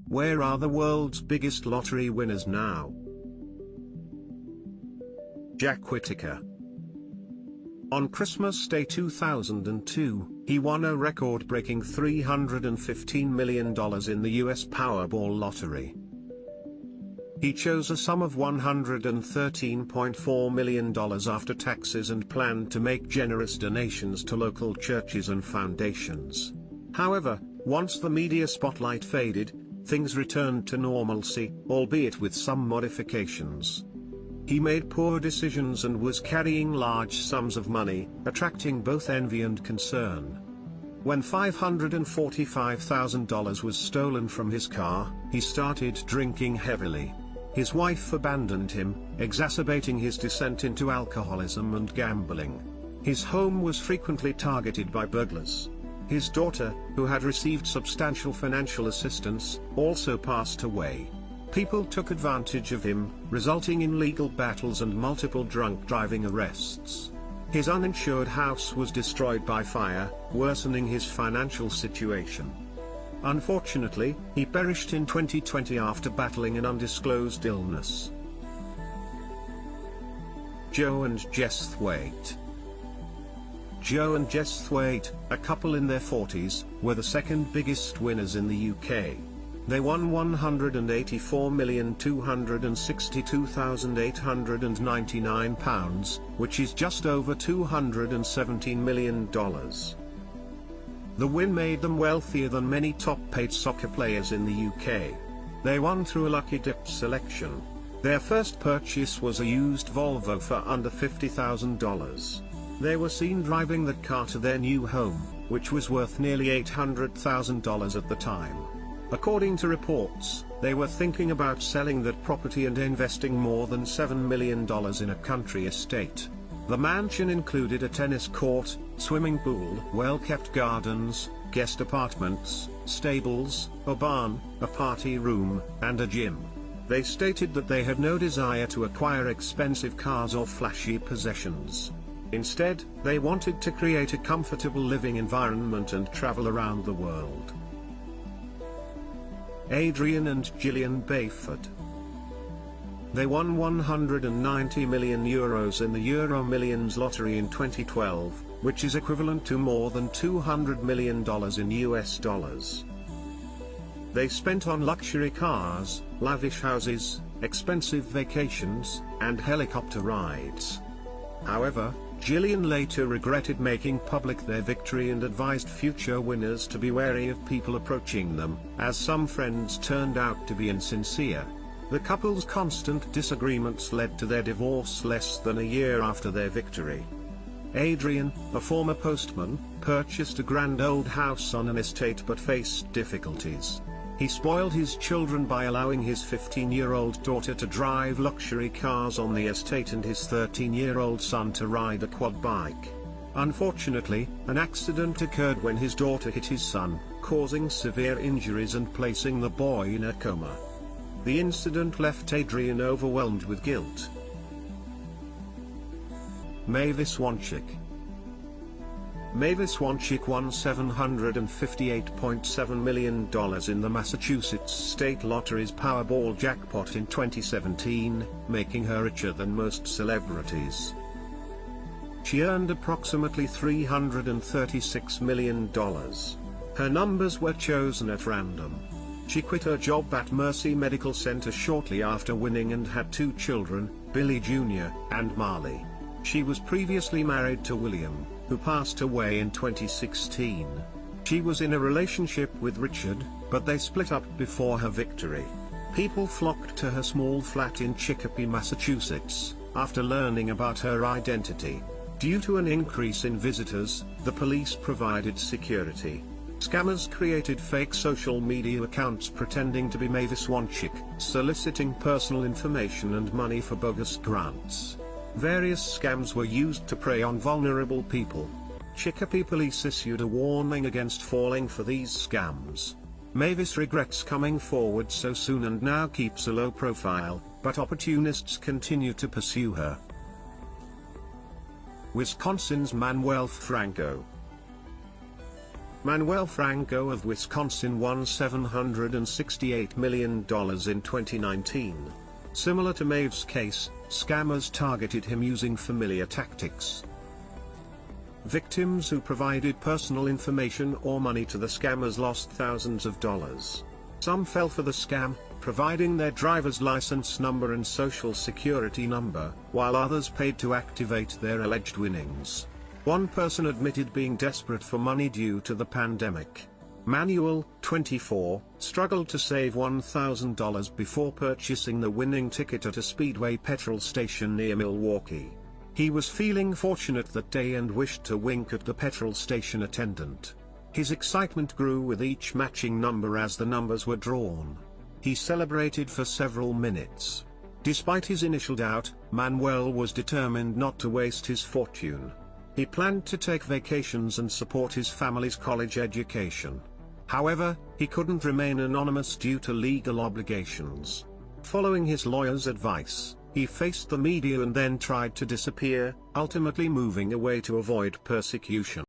Where are the world's biggest lottery winners now? Jack Whittaker. On Christmas Day 2002, he won a record-breaking $315 million in the US Powerball lottery. He chose a sum of $113.4 million after taxes and planned to make generous donations to local churches and foundations. However, once the media spotlight faded, things returned to normalcy, albeit with some modifications. He made poor decisions and was carrying large sums of money, attracting both envy and concern. When $545,000 was stolen from his car, he started drinking heavily. His wife abandoned him, exacerbating his descent into alcoholism and gambling. His home was frequently targeted by burglars. His daughter, who had received substantial financial assistance, also passed away. People took advantage of him, resulting in legal battles and multiple drunk driving arrests. His uninsured house was destroyed by fire, worsening his financial situation. Unfortunately, he perished in 2020 after battling an undisclosed illness. Joe and Jess Thwaite. Joe and Jess Thwaite, a couple in their 40s, were the second biggest winners in the UK. They won £184,262,899, which is just over $217 million. The win made them wealthier than many top-paid soccer players in the UK. They won through a lucky dip selection. Their first purchase was a used Volvo for under $50,000. They were seen driving that car to their new home, which was worth nearly $800,000 at the time. According to reports, they were thinking about selling that property and investing more than $7 million in a country estate. The mansion included a tennis court, swimming pool, well-kept gardens, guest apartments, stables, a barn, a party room, and a gym. They stated that they had no desire to acquire expensive cars or flashy possessions. Instead, they wanted to create a comfortable living environment and travel around the world. Adrian and Gillian Bayford. They won €190 million in the Euro Millions lottery in 2012, which is equivalent to more than $200 million in US dollars. They spent on luxury cars, lavish houses, expensive vacations, and helicopter rides. However, Gillian later regretted making public their victory and advised future winners to be wary of people approaching them, as some friends turned out to be insincere. The couple's constant disagreements led to their divorce less than a year after their victory. Adrian, a former postman, purchased a grand old house on an estate but faced difficulties. He spoiled his children by allowing his 15-year-old daughter to drive luxury cars on the estate and his 13-year-old son to ride a quad bike. Unfortunately, an accident occurred when his daughter hit his son, causing severe injuries and placing the boy in a coma. The incident left Adrian overwhelmed with guilt. Mavis Wanchik. Mavis Wanchik won $758.7 million in the Massachusetts State Lottery's Powerball jackpot in 2017, making her richer than most celebrities. She earned approximately $336 million. Her numbers were chosen at random. She quit her job at Mercy Medical Center shortly after winning and had two children, Billy Jr. and Marley. She was previously married to William, who passed away in 2016. She was in a relationship with Richard, but they split up before her victory. People flocked to her small flat in Chicopee, Massachusetts, after learning about her identity. Due to an increase in visitors, the police provided security. Scammers created fake social media accounts pretending to be Mavis Wanchik, soliciting personal information and money for bogus grants. Various scams were used to prey on vulnerable people. Chicopee police issued a warning against falling for these scams. Mavis regrets coming forward so soon and now keeps a low profile, but opportunists continue to pursue her. Wisconsin's Manuel Franco. Manuel Franco of Wisconsin won $768 million in 2019. Similar to Maeve's case, scammers targeted him using familiar tactics. Victims who provided personal information or money to the scammers lost thousands of dollars. Some fell for the scam, providing their driver's license number and social security number, while others paid to activate their alleged winnings. One person admitted being desperate for money due to the pandemic. Manuel, 24, struggled to save $1,000 before purchasing the winning ticket at a Speedway petrol station near Milwaukee. He was feeling fortunate that day and wished to wink at the petrol station attendant. His excitement grew with each matching number as the numbers were drawn. He celebrated for several minutes. Despite his initial doubt, Manuel was determined not to waste his fortune. He planned to take vacations and support his family's college education. However, he couldn't remain anonymous due to legal obligations. Following his lawyer's advice, he faced the media and then tried to disappear, ultimately moving away to avoid persecution.